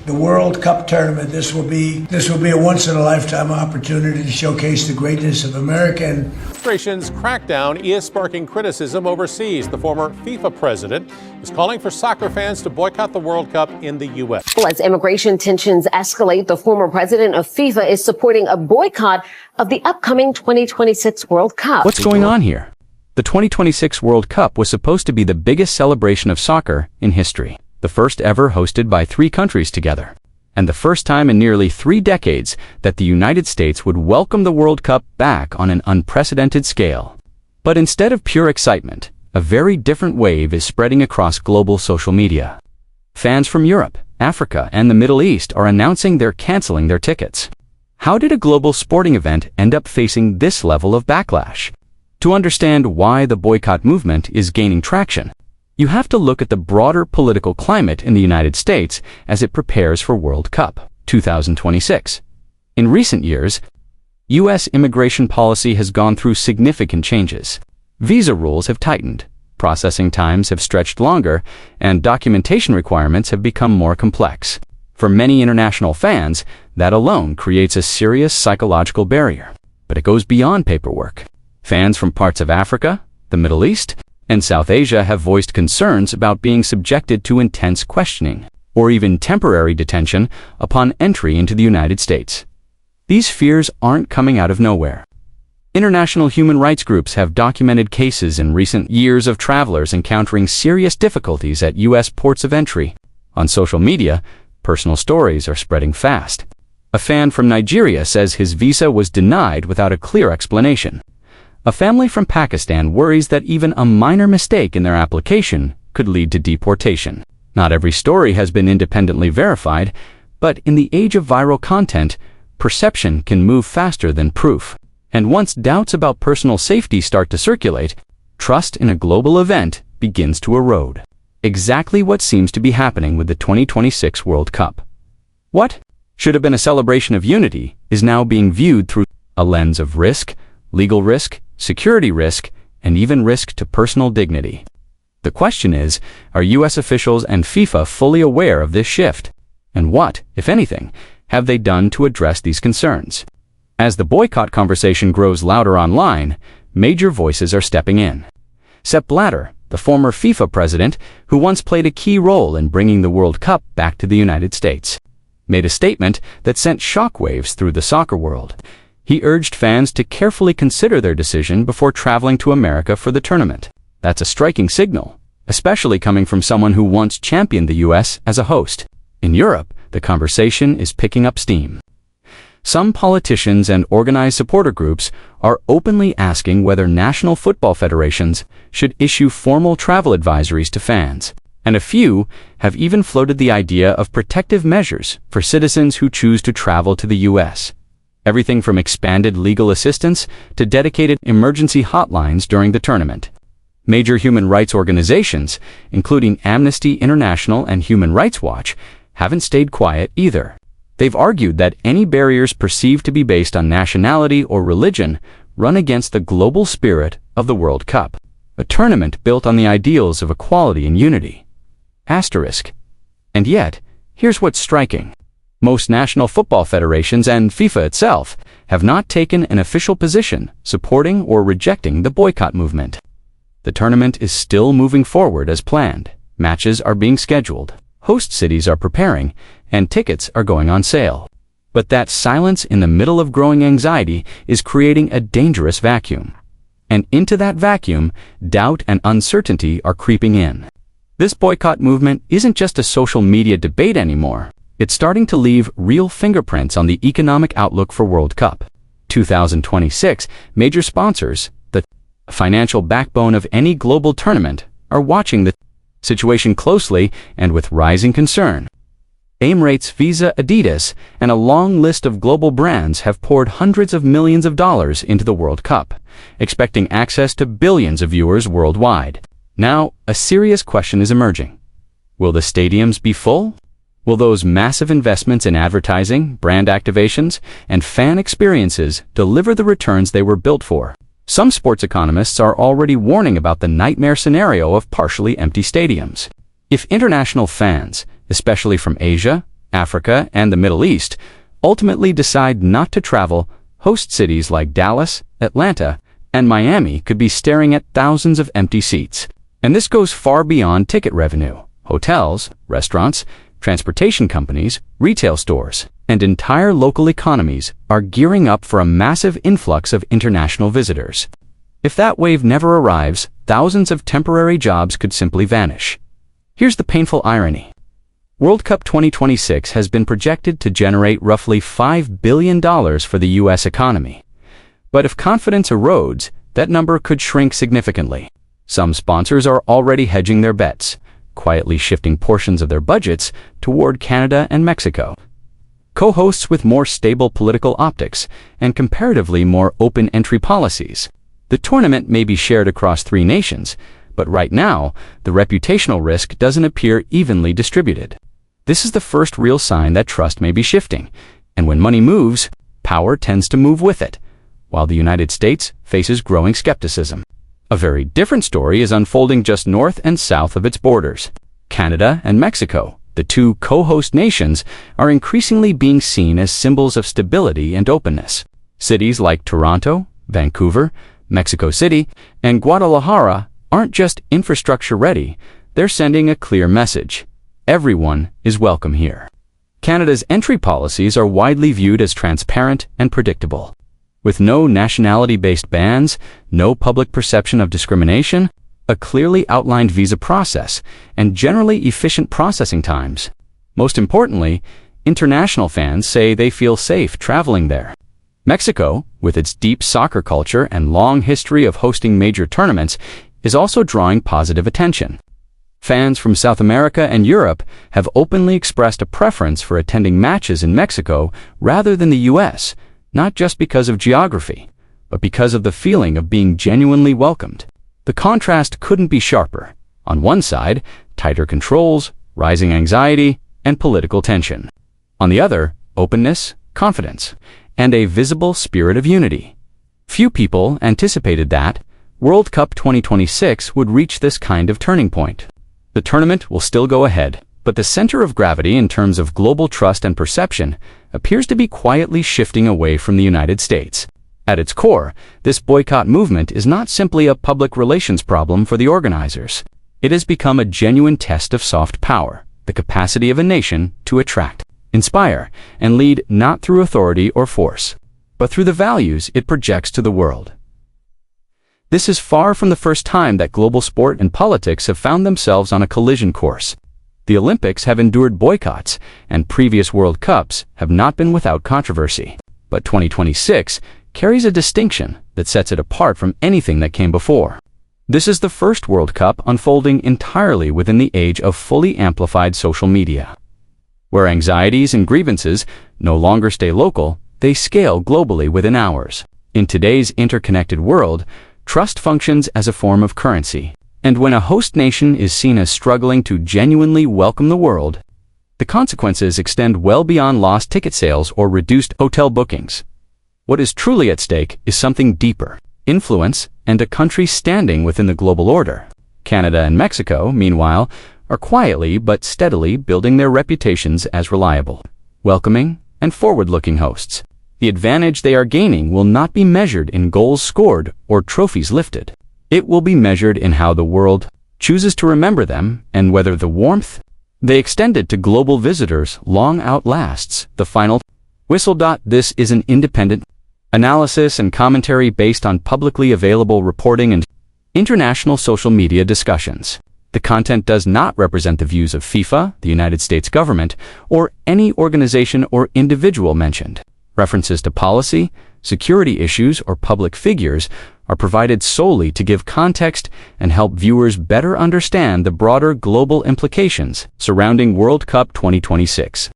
the World Cup tournament. This will be a once-in-a-lifetime opportunity to showcase the greatness of America. Administration's crackdown is sparking criticism overseas. The former FIFA president is calling for soccer fans to boycott the World Cup in the U.S. Well, as immigration tensions escalate, the former president of FIFA is supporting a boycott of the upcoming 2026 World Cup. What's going on here? The 2026 World Cup was supposed to be the biggest celebration of soccer in history, the first ever hosted by 3 countries together, and the first time in nearly 3 decades that the United States would welcome the World Cup back on an unprecedented scale. But instead of pure excitement, a very different wave is spreading across global social media. Fans from Europe, Africa, and the Middle East are announcing they're canceling their tickets. How did a global sporting event end up facing this level of backlash? To understand why the boycott movement is gaining traction, you have to look at the broader political climate in the United States as it prepares for World Cup 2026. In recent years, U.S. immigration policy has gone through significant changes. Visa rules have tightened, processing times have stretched longer, and documentation requirements have become more complex. For many international fans, that alone creates a serious psychological barrier. But it goes beyond paperwork. Fans from parts of Africa, the Middle East, and South Asia have voiced concerns about being subjected to intense questioning, or even temporary detention upon entry into the United States. These fears aren't coming out of nowhere. International human rights groups have documented cases in recent years of travelers encountering serious difficulties at U.S. ports of entry. On social media, personal stories are spreading fast. A fan from Nigeria says his visa was denied without a clear explanation. A family from Pakistan worries that even a minor mistake in their application could lead to deportation. Not every story has been independently verified, but in the age of viral content, perception can move faster than proof. And once doubts about personal safety start to circulate, trust in a global event begins to erode. Exactly what seems to be happening with the 2026 World Cup. What should have been a celebration of unity is now being viewed through a lens of risk, legal risk, security risk, and even risk to personal dignity. The question is, are U.S. officials and FIFA fully aware of this shift? And what, if anything, have they done to address these concerns? As the boycott conversation grows louder online, major voices are stepping in. Sepp Blatter, the former FIFA president, who once played a key role in bringing the World Cup back to the United States, made a statement that sent shockwaves through the soccer world. He urged fans to carefully consider their decision before traveling to America for the tournament. That's a striking signal, especially coming from someone who once championed the U.S. as a host. In Europe, the conversation is picking up steam. Some politicians and organized supporter groups are openly asking whether national football federations should issue formal travel advisories to fans. And a few have even floated the idea of protective measures for citizens who choose to travel to the U.S. Everything from expanded legal assistance to dedicated emergency hotlines during the tournament. Major human rights organizations, including Amnesty International and Human Rights Watch, haven't stayed quiet either. They've argued that any barriers perceived to be based on nationality or religion run against the global spirit of the World Cup, a tournament built on the ideals of equality and unity. Asterisk. And yet, here's what's striking. Most national football federations and FIFA itself have not taken an official position supporting or rejecting the boycott movement. The tournament is still moving forward as planned. Matches are being scheduled, host cities are preparing, and tickets are going on sale. But that silence in the middle of growing anxiety is creating a dangerous vacuum. And into that vacuum, doubt and uncertainty are creeping in. This boycott movement isn't just a social media debate anymore. It's starting to leave real fingerprints on the economic outlook for World Cup 2026. Major sponsors, the financial backbone of any global tournament, are watching the situation closely and with rising concern. Emirates, Visa, Adidas, and a long list of global brands have poured hundreds of millions of dollars into the World Cup, expecting access to billions of viewers worldwide. Now, a serious question is emerging. Will the stadiums be full? Will those massive investments in advertising, brand activations, and fan experiences deliver the returns they were built for? Some sports economists are already warning about the nightmare scenario of partially empty stadiums. If international fans, especially from Asia, Africa, and the Middle East ultimately decide not to travel, host cities like Dallas, Atlanta, and Miami could be staring at thousands of empty seats. And this goes far beyond ticket revenue. Hotels, restaurants, transportation companies, retail stores, and entire local economies are gearing up for a massive influx of international visitors. If that wave never arrives, thousands of temporary jobs could simply vanish. Here's the painful irony. World Cup 2026 has been projected to generate roughly $5 billion for the U.S. economy. But if confidence erodes, that number could shrink significantly. Some sponsors are already hedging their bets, quietly shifting portions of their budgets toward Canada and Mexico. Co-hosts with more stable political optics and comparatively more open entry policies. The tournament may be shared across 3 nations, but right now, the reputational risk doesn't appear evenly distributed. This is the first real sign that trust may be shifting, and when money moves, power tends to move with it, while the United States faces growing skepticism. A very different story is unfolding just north and south of its borders. Canada and Mexico, the 2 co-host nations, are increasingly being seen as symbols of stability and openness. Cities like Toronto, Vancouver, Mexico City, and Guadalajara aren't just infrastructure ready, they're sending a clear message. Everyone is welcome here. Canada's entry policies are widely viewed as transparent and predictable. With no nationality-based bans, no public perception of discrimination, a clearly outlined visa process, and generally efficient processing times. Most importantly, international fans say they feel safe traveling there. Mexico, with its deep soccer culture and long history of hosting major tournaments, is also drawing positive attention. Fans from South America and Europe have openly expressed a preference for attending matches in Mexico rather than the U.S., not just because of geography, but because of the feeling of being genuinely welcomed. The contrast couldn't be sharper. On one side, tighter controls, rising anxiety, and political tension. On the other, openness, confidence, and a visible spirit of unity. Few people anticipated that World Cup 2026 would reach this kind of turning point. The tournament will still go ahead, but the center of gravity in terms of global trust and perception appears to be quietly shifting away from the United States. At its core, this boycott movement is not simply a public relations problem for the organizers. It has become a genuine test of soft power, the capacity of a nation to attract, inspire, and lead not through authority or force, but through the values it projects to the world. This is far from the first time that global sport and politics have found themselves on a collision course. The Olympics have endured boycotts, and previous World Cups have not been without controversy. But 2026 carries a distinction that sets it apart from anything that came before. This is the first World Cup unfolding entirely within the age of fully amplified social media. Where anxieties and grievances no longer stay local, they scale globally within hours. In today's interconnected world, trust functions as a form of currency. And when a host nation is seen as struggling to genuinely welcome the world, the consequences extend well beyond lost ticket sales or reduced hotel bookings. What is truly at stake is something deeper: influence and a country standing within the global order. Canada and Mexico, meanwhile, are quietly but steadily building their reputations as reliable, welcoming, and forward-looking hosts. The advantage they are gaining will not be measured in goals scored or trophies lifted. It will be measured in how the world chooses to remember them and whether the warmth they extended to global visitors long outlasts the final whistle. This is an independent analysis and commentary based on publicly available reporting and international social media discussions. The content does not represent the views of FIFA, the United States government, or any organization or individual mentioned. References to policy, security issues, or public figures are provided solely to give context and help viewers better understand the broader global implications surrounding World Cup 2026.